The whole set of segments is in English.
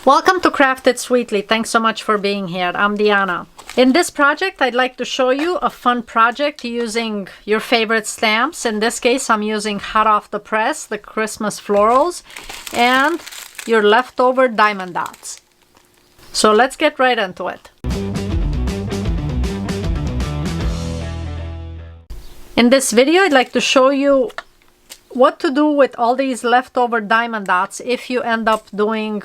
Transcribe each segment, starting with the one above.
Welcome to Craft It Sweetly. Thanks so much for being here. I'm Deanna. In this project, I'd like to show you a fun project using your favorite stamps. In this case, I'm using hot off the press, the Christmas florals, and your leftover diamond dots. So let's get right into it. In this video, I'd like to show you what to do with all these leftover diamond dots if you end up doing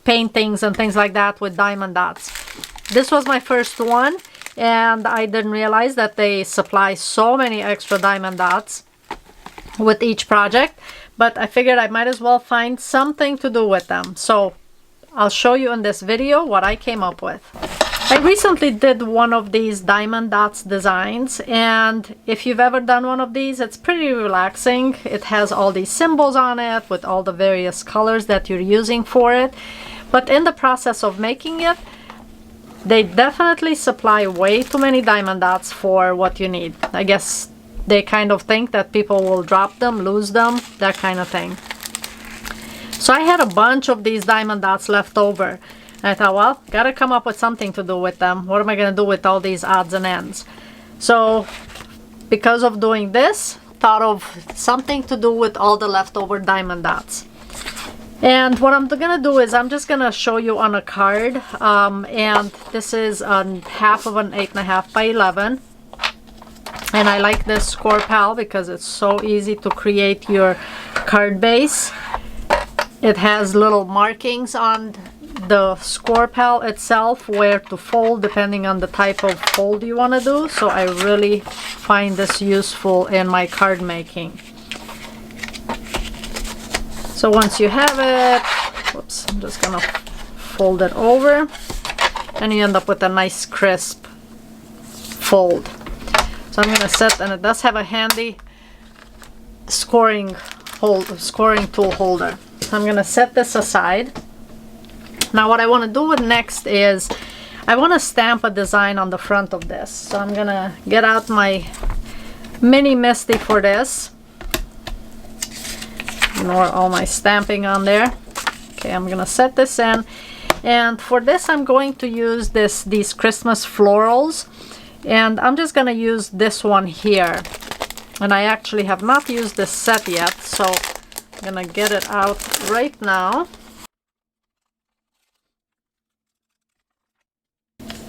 paintings and things like that with diamond dots. This was my first one, and I didn't realize that they supply so many extra diamond dots with each project, but I figured I might as well find something to do with them. So I'll show you in this video what I came up with. I recently did one of these diamond dots designs, and if you've ever done one of these, it's pretty relaxing. It has all these symbols on it with all the various colors that you're using for it. But in the process of making it, they definitely supply way too many diamond dots for what you need. I guess they kind of think that people will drop them, lose them, that kind of thing. So I had a bunch of these diamond dots left over. And I thought, well, gotta come up with something to do with them. What am I gonna do with all these odds and ends? So because of doing this, thought of something to do with all the leftover diamond dots. And what I'm gonna do is I'm just gonna show you on a card, and this is half of an 8.5 by 11, and I like this score pal because it's so easy to create your card base. It has little markings on the score pal itself where to fold depending on the type of fold you want to do, so I really find this useful in my card making. So once you have it, whoops, I'm just gonna fold it over, and you end up with a nice crisp fold. So I'm gonna set, and it does have a handy scoring tool holder. So I'm gonna set this aside. Now what I want to do with next is I want to stamp a design on the front of this. So I'm gonna get out my mini Misti for this. Ignore all my stamping on there. Okay, I'm gonna set this in, and for this I'm going to use these Christmas florals, and I'm just gonna use this one here, and I actually have not used this set yet, so I'm gonna get it out right now.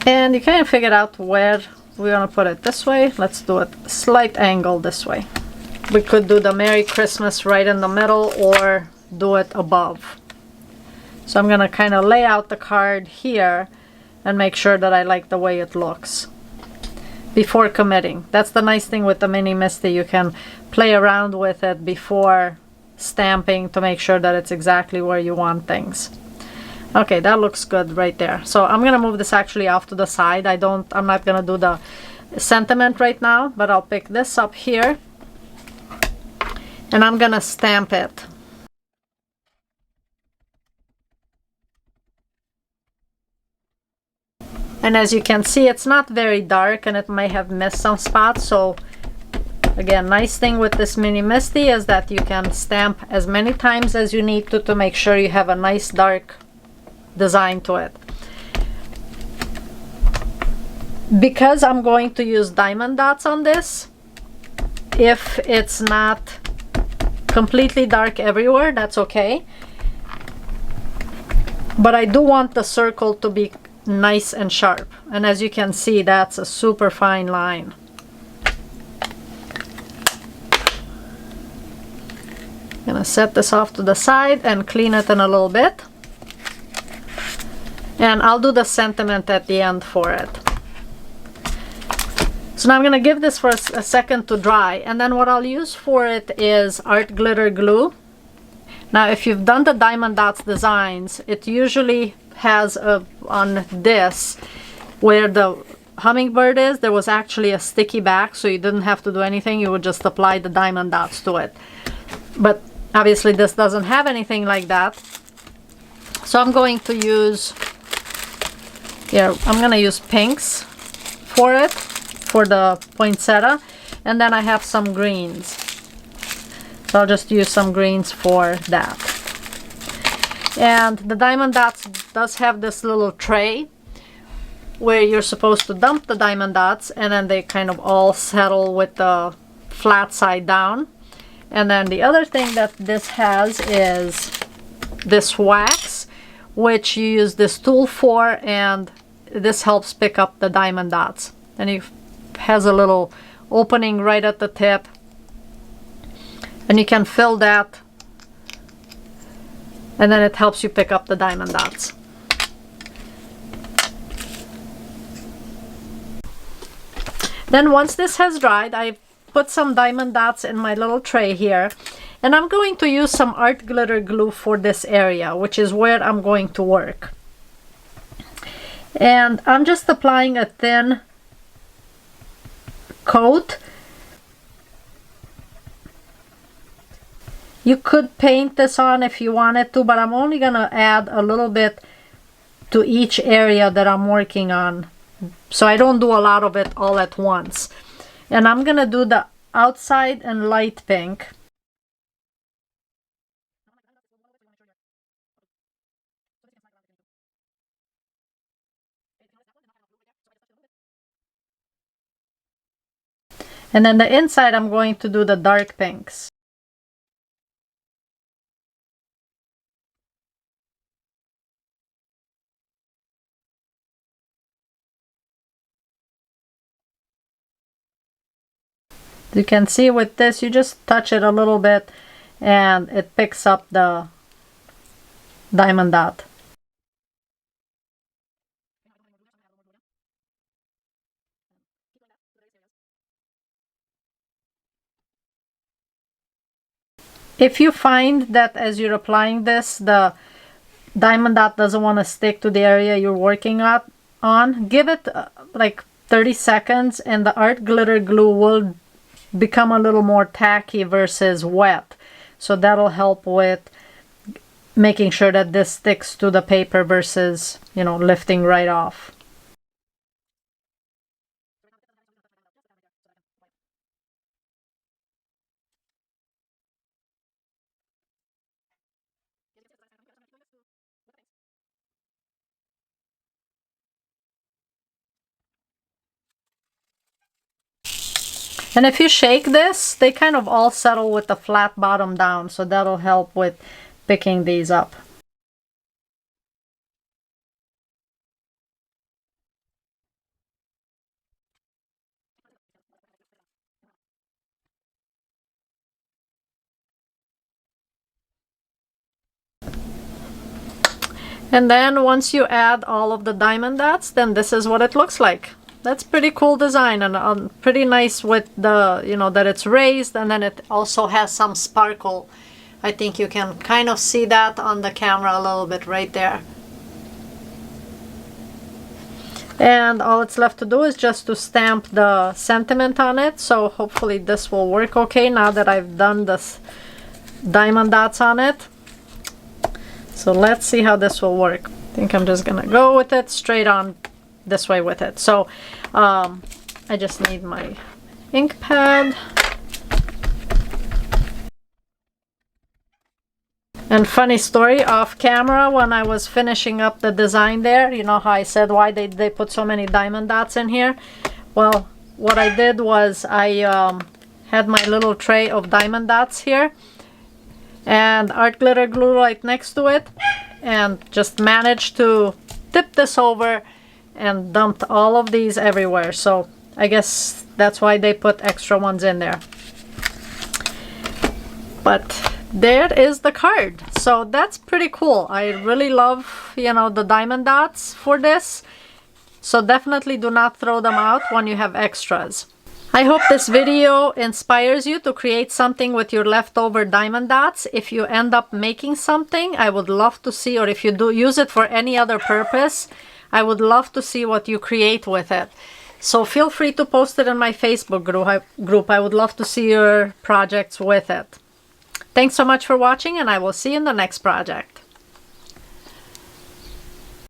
And you kind of figured out where we want to put it. This way. Let's do it slight angle this way. We could do the Merry Christmas right in the middle or do it above. So I'm going to kind of lay out the card here and make sure that I like the way it looks before committing. That's the nice thing with the mini Misti. You can play around with it before stamping to make sure that it's exactly where you want things. Okay, that looks good right there. So I'm going to move this actually off to the side. I'm not going to do the sentiment right now, but I'll pick this up here. And I'm gonna stamp it. And as you can see, it's not very dark and it may have missed some spots. So again, nice thing with this mini Misti is that you can stamp as many times as you need to make sure you have a nice dark design to it. Because I'm going to use diamond dots on this, if it's not completely dark everywhere, that's okay, but I do want the circle to be nice and sharp, and as you can see, that's a super fine line. I'm gonna set this off to the side and clean it in a little bit, and I'll do the sentiment at the end for it. So now I'm going to give this for a second to dry, and then what I'll use for it is art glitter glue. Now if you've done the diamond dots designs, it usually has on this where the hummingbird is, there was actually a sticky back, so you didn't have to do anything, you would just apply the diamond dots to it. But obviously this doesn't have anything like that, so I'm going to use, I'm going to use pinks for it, for the poinsettia, and then I have some greens, so I'll just use some greens for that. And the diamond dots does have this little tray where you're supposed to dump the diamond dots, and then they kind of all settle with the flat side down. And then the other thing that this has is this wax, which you use this tool for, and this helps pick up the diamond dots. And it has a little opening right at the tip, and you can fill that, and then it helps you pick up the diamond dots. Then once this has dried, I put some diamond dots in my little tray here, and I'm going to use some art glitter glue for this area, which is where I'm going to work. And I'm just applying a thin coat. You could paint this on if you wanted to, but I'm only gonna add a little bit to each area that I'm working on, so I don't do a lot of it all at once. And I'm gonna do the outside and light pink. And then the inside, I'm going to do the dark pinks. You can see with this, you just touch it a little bit and it picks up the diamond dot. If you find that as you're applying this, the diamond dot doesn't want to stick to the area you're working on, give it like 30 seconds and the art glitter glue will become a little more tacky versus wet. So that'll help with making sure that this sticks to the paper versus, you know, lifting right off. And if you shake this, they kind of all settle with the flat bottom down, so that'll help with picking these up. And then once you add all of the diamond dots, then this is what it looks like. That's pretty cool design, and pretty nice with the, you know, that it's raised, and then it also has some sparkle. I think you can kind of see that on the camera a little bit right there. And all it's left to do is just to stamp the sentiment on it. So hopefully this will work okay now that I've done this diamond dots on it. So let's see how this will work. I think I'm just gonna go with it straight on this way with it. So I just need my ink pad. And funny story, off camera, when I was finishing up the design there, you know how I said why they put so many diamond dots in here? Well, what I did was I had my little tray of diamond dots here and art glitter glue right next to it, and just managed to tip this over and dumped all of these everywhere. So I guess that's why they put extra ones in there. But there is the card. So that's pretty cool. I really love, you know, the diamond dots for this. So definitely do not throw them out when you have extras. I hope this video inspires you to create something with your leftover diamond dots. If you end up making something, I would love to see, or if you do use it for any other purpose, I would love to see what you create with it. So feel free to post it in my Facebook group. I would love to see your projects with it. Thanks so much for watching, and I will see you in the next project.